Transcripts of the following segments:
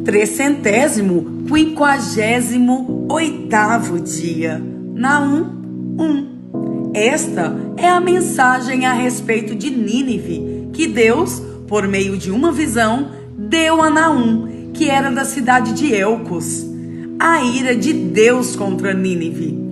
358º dia. Naum 1. Esta é a mensagem a respeito de Nínive, que Deus, por meio de uma visão, deu a Naum, que era da cidade de Elcos. A ira de Deus contra Nínive.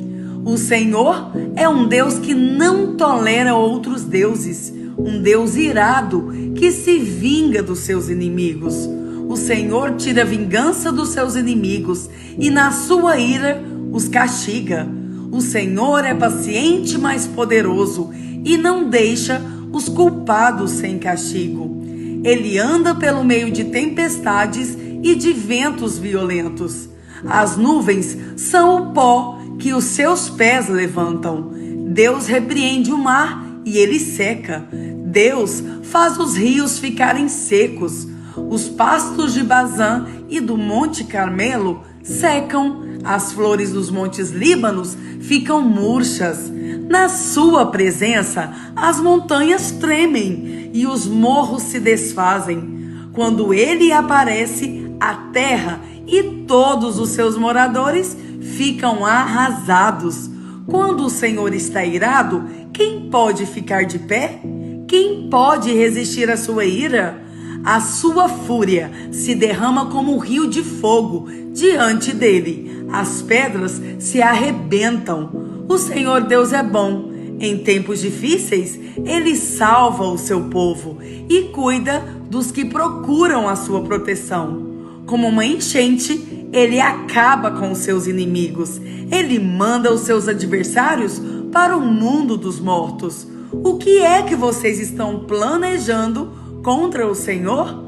O Senhor é um Deus que não tolera outros deuses, um Deus irado que se vinga dos seus inimigos. O Senhor tira a vingança dos seus inimigos e na sua ira os castiga. O Senhor é paciente, mas poderoso, e não deixa os culpados sem castigo. Ele anda pelo meio de tempestades e de ventos violentos. As nuvens são o pó que os seus pés levantam. Deus repreende o mar e ele seca. Deus faz os rios ficarem secos. Os pastos de Bazã e do Monte Carmelo secam. As flores dos montes Líbanos ficam murchas. Na sua presença, as montanhas tremem e os morros se desfazem. Quando ele aparece, a terra e todos os seus moradores ficam arrasados. Quando o Senhor está irado, quem pode ficar de pé? Quem pode resistir à sua ira? A sua fúria se derrama como um rio de fogo diante dele. As pedras se arrebentam. O Senhor Deus é bom. Em tempos difíceis, ele salva o seu povo e cuida dos que procuram a sua proteção. Como uma enchente, ele acaba com os seus inimigos. Ele manda os seus adversários para o mundo dos mortos. O que é que vocês estão planejando contra o Senhor?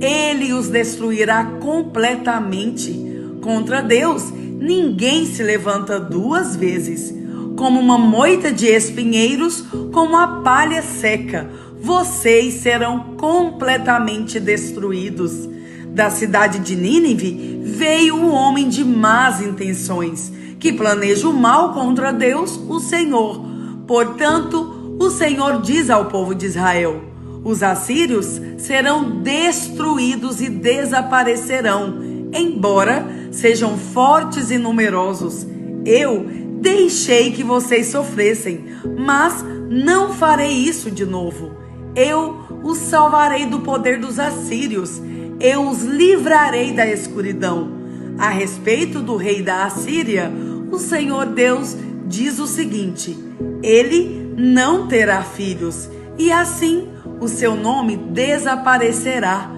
Ele os destruirá completamente. Contra Deus, ninguém se levanta duas vezes. Como uma moita de espinheiros, como a palha seca, vocês serão completamente destruídos. Da cidade de Nínive veio um homem de más intenções, que planeja o mal contra Deus, o Senhor. Portanto, o Senhor diz ao povo de Israel: os assírios serão destruídos e desaparecerão, embora sejam fortes e numerosos. Eu deixei que vocês sofressem, mas não farei isso de novo. Eu os salvarei do poder dos assírios. Eu os livrarei da escuridão. A respeito do rei da Assíria, o Senhor Deus diz o seguinte: ele não terá filhos, e assim o seu nome desaparecerá.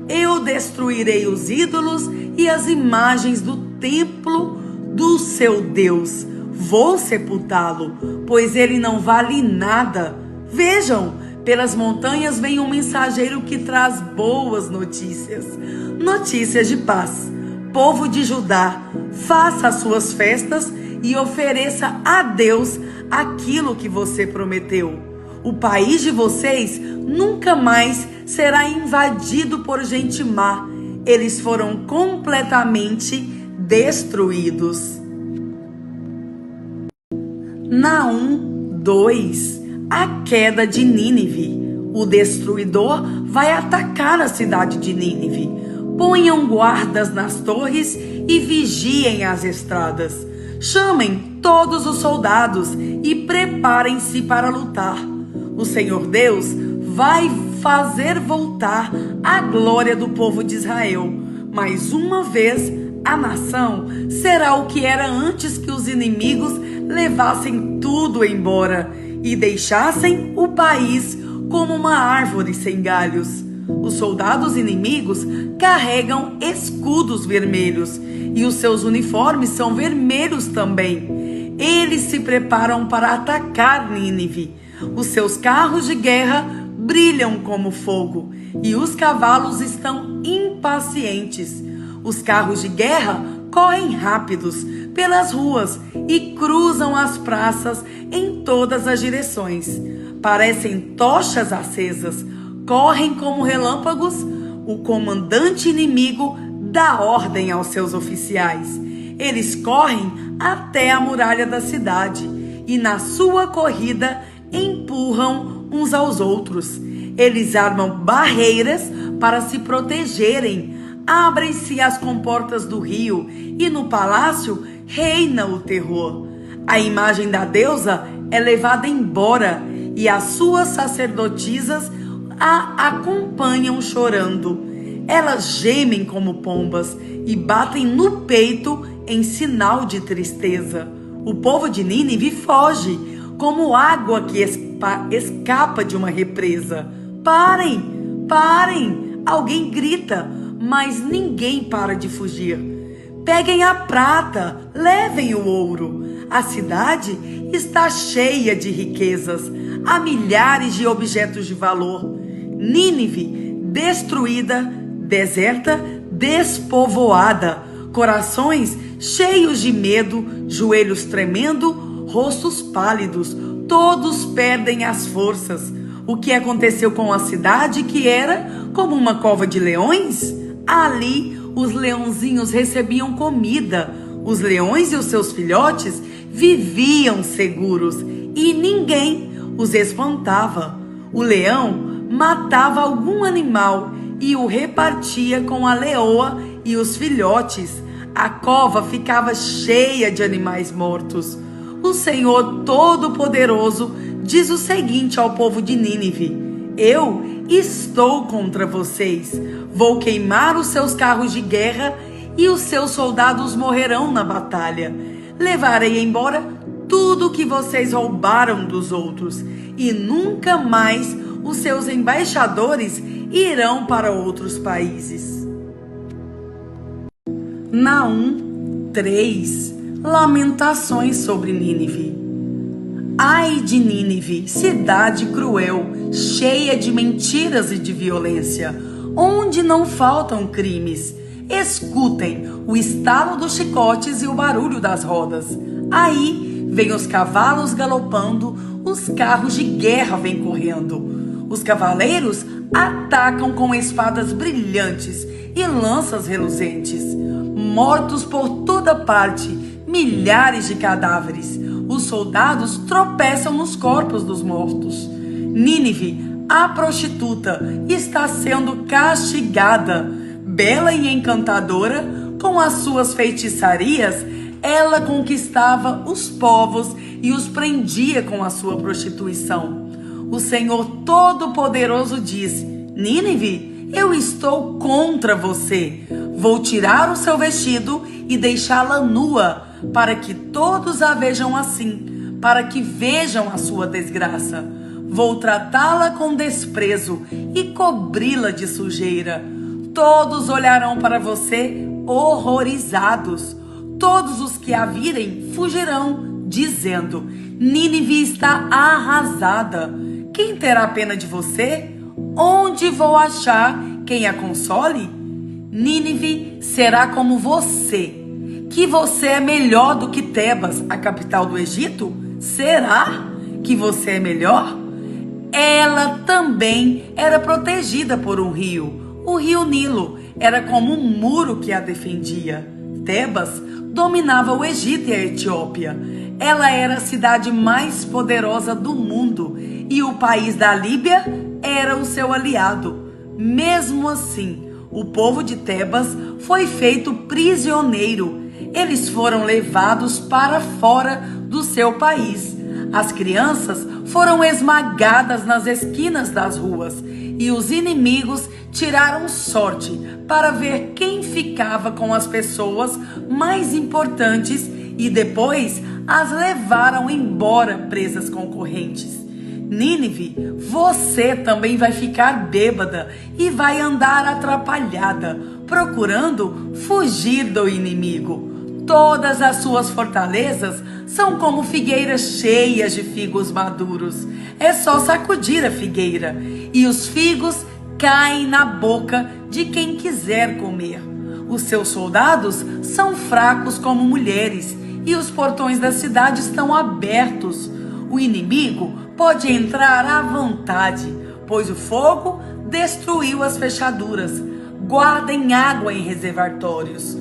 Eu destruirei os ídolos e as imagens do templo do seu Deus. Vou sepultá-lo, pois ele não vale nada. Vejam, pelas montanhas vem um mensageiro que traz boas notícias, notícias de paz. Povo de Judá, faça as suas festas e ofereça a Deus aquilo que você prometeu. O país de vocês nunca mais será invadido por gente má. Eles foram completamente destruídos. Naum 2. A queda de Nínive. O destruidor vai atacar a cidade de Nínive. Ponham guardas nas torres e vigiem as estradas. Chamem todos os soldados e preparem-se para lutar. O Senhor Deus vai fazer voltar a glória do povo de Israel. Mais uma vez, a nação será o que era antes que os inimigos levassem tudo embora e deixassem o país como uma árvore sem galhos. Os soldados inimigos carregam escudos vermelhos e os seus uniformes são vermelhos também. Eles se preparam para atacar Nínive. Os seus carros de guerra brilham como fogo e os cavalos estão impacientes. Os carros de guerra correm rápidos pelas ruas e cruzam as praças em todas as direções. Parecem tochas acesas, correm como relâmpagos. O comandante inimigo dá ordem aos seus oficiais. Eles correm até a muralha da cidade e na sua corrida empurram uns aos outros. Eles armam barreiras para se protegerem. Abrem-se as comportas do rio e no palácio reina o terror. A imagem da deusa é levada embora e as suas sacerdotisas a acompanham chorando. Elas gemem como pombas e batem no peito em sinal de tristeza. O povo de Nínive foge, como água que escapa de uma represa. Parem, parem! Alguém grita, mas ninguém para de fugir. Peguem a prata, levem o ouro. A cidade está cheia de riquezas. Há milhares de objetos de valor. Nínive, destruída, deserta, despovoada. Corações cheios de medo, joelhos tremendo, rostos pálidos. Todos perdem as forças. O que aconteceu com a cidade que era como uma cova de leões? Ali, os leãozinhos recebiam comida. Os leões e os seus filhotes viviam seguros e ninguém os espantava. O leão matava algum animal e o repartia com a leoa e os filhotes. A cova ficava cheia de animais mortos. O Senhor Todo-Poderoso diz o seguinte ao povo de Nínive: eu estou contra vocês. Vou queimar os seus carros de guerra e os seus soldados morrerão na batalha. Levarei embora tudo que vocês roubaram dos outros e nunca mais os seus embaixadores irão para outros países. Naum 3. Lamentações sobre Nínive. Ai de Nínive, cidade cruel, cheia de mentiras e de violência, onde não faltam crimes. Escutem o estalo dos chicotes e o barulho das rodas. Aí vêm os cavalos galopando, os carros de guerra vêm correndo. Os cavaleiros atacam com espadas brilhantes e lanças reluzentes. Mortos por toda parte, milhares de cadáveres. Os soldados tropeçam nos corpos dos mortos. Nínive, a prostituta, está sendo castigada. Bela e encantadora, com as suas feitiçarias, ela conquistava os povos e os prendia com a sua prostituição. O Senhor Todo-Poderoso diz: Nínive, eu estou contra você. Vou tirar o seu vestido e deixá-la nua, para que todos a vejam assim, para que vejam a sua desgraça. Vou tratá-la com desprezo e cobri-la de sujeira. Todos olharão para você horrorizados. Todos os que a virem fugirão, dizendo: Nínive está arrasada. Quem terá pena de você? Onde vou achar quem a console? Nínive será como você. Que você é melhor do que Tebas, a capital do Egito? Será que você é melhor? Ela também era protegida por um rio. O rio Nilo era como um muro que a defendia. Tebas dominava o Egito e a Etiópia. Ela era a cidade mais poderosa do mundo e o país da Líbia era o seu aliado. Mesmo assim, o povo de Tebas foi feito prisioneiro. Eles foram levados para fora do seu país. As crianças foram esmagadas nas esquinas das ruas e os inimigos tiraram sorte para ver quem ficava com as pessoas mais importantes e depois as levaram embora presas com correntes. Nínive, você também vai ficar bêbada e vai andar atrapalhada, procurando fugir do inimigo. Todas as suas fortalezas são como figueiras cheias de figos maduros. É só sacudir a figueira e os figos caem na boca de quem quiser comer. Os seus soldados são fracos como mulheres e os portões da cidade estão abertos. O inimigo pode entrar à vontade, pois o fogo destruiu as fechaduras. Guardem água em reservatórios,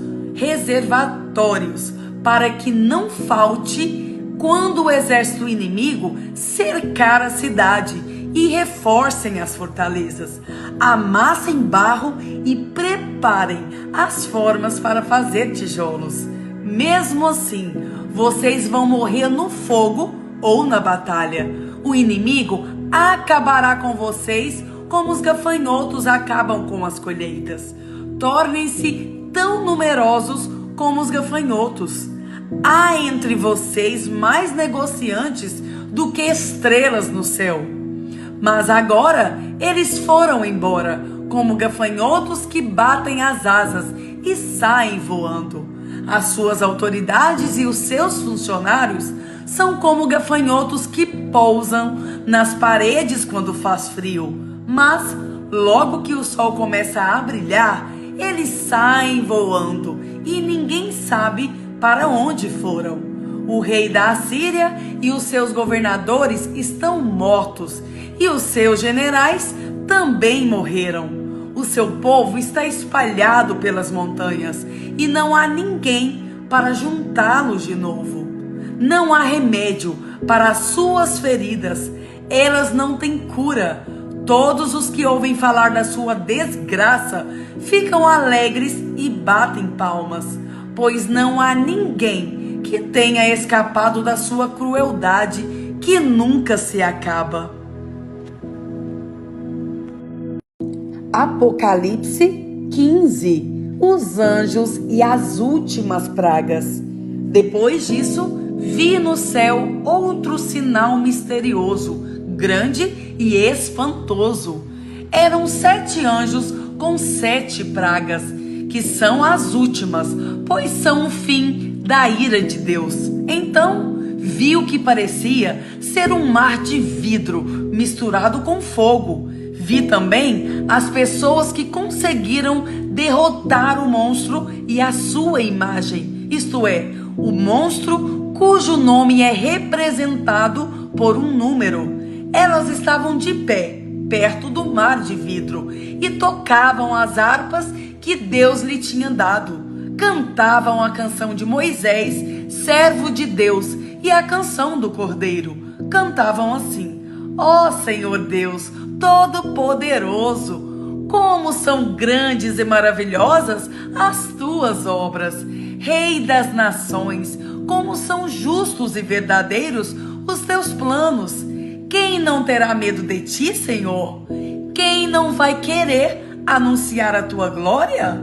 para que não falte quando o exército inimigo cercar a cidade e reforcem as fortalezas. Amassem barro e preparem as formas para fazer tijolos. Mesmo assim, vocês vão morrer no fogo ou na batalha. O inimigo acabará com vocês como os gafanhotos acabam com as colheitas. Tornem-se tão numerosos como os gafanhotos. Há entre vocês mais negociantes do que estrelas no céu. Mas agora eles foram embora, como gafanhotos que batem as asas e saem voando. As suas autoridades e os seus funcionários são como gafanhotos que pousam nas paredes quando faz frio. Mas logo que o sol começa a brilhar, eles saem voando e ninguém sabe para onde foram. O rei da Assíria e os seus governadores estão mortos e os seus generais também morreram. O seu povo está espalhado pelas montanhas e não há ninguém para juntá-los de novo. Não há remédio para as suas feridas, elas não têm cura. Todos os que ouvem falar da sua desgraça ficam alegres e batem palmas, pois não há ninguém que tenha escapado da sua crueldade que nunca se acaba. Apocalipse 15. Os anjos e as últimas pragas. Depois disso, vi no céu outro sinal misterioso, grande e espantoso. Eram 7 anjos com 7 pragas, que são as últimas, pois são o fim da ira de Deus. Então vi o que parecia ser um mar de vidro misturado com fogo. Vi também as pessoas que conseguiram derrotar o monstro e a sua imagem, isto é, o monstro cujo nome é representado por um número. Elas estavam de pé, perto do mar de vidro, e tocavam as harpas que Deus lhe tinha dado. Cantavam a canção de Moisés, servo de Deus, e a canção do Cordeiro. Cantavam assim: ó Senhor Deus, Todo-Poderoso, como são grandes e maravilhosas as tuas obras. Rei das nações, como são justos e verdadeiros os teus planos. Quem não terá medo de ti, Senhor? Quem não vai querer anunciar a tua glória?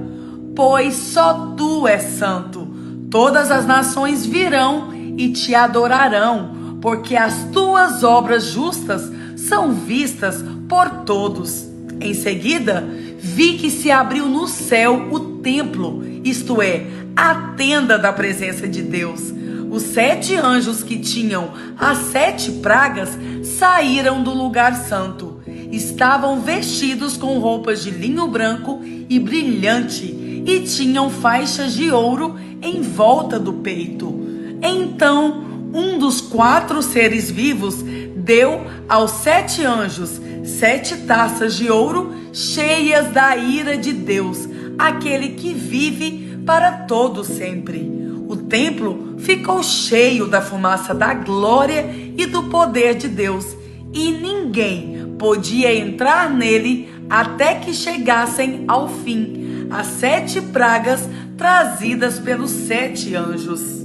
Pois só tu és santo. Todas as nações virão e te adorarão, porque as tuas obras justas são vistas por todos. Em seguida, vi que se abriu no céu o templo, isto é, a tenda da presença de Deus. Os 7 anjos que tinham as 7 pragas saíram do lugar santo. Estavam vestidos com roupas de linho branco e brilhante e tinham faixas de ouro em volta do peito. Então, um dos 4 seres vivos deu aos 7 anjos 7 taças de ouro cheias da ira de Deus, aquele que vive para todo sempre. O templo ficou cheio da fumaça da glória e do poder de Deus, e ninguém podia entrar nele até que chegassem ao fim as 7 pragas trazidas pelos 7 anjos.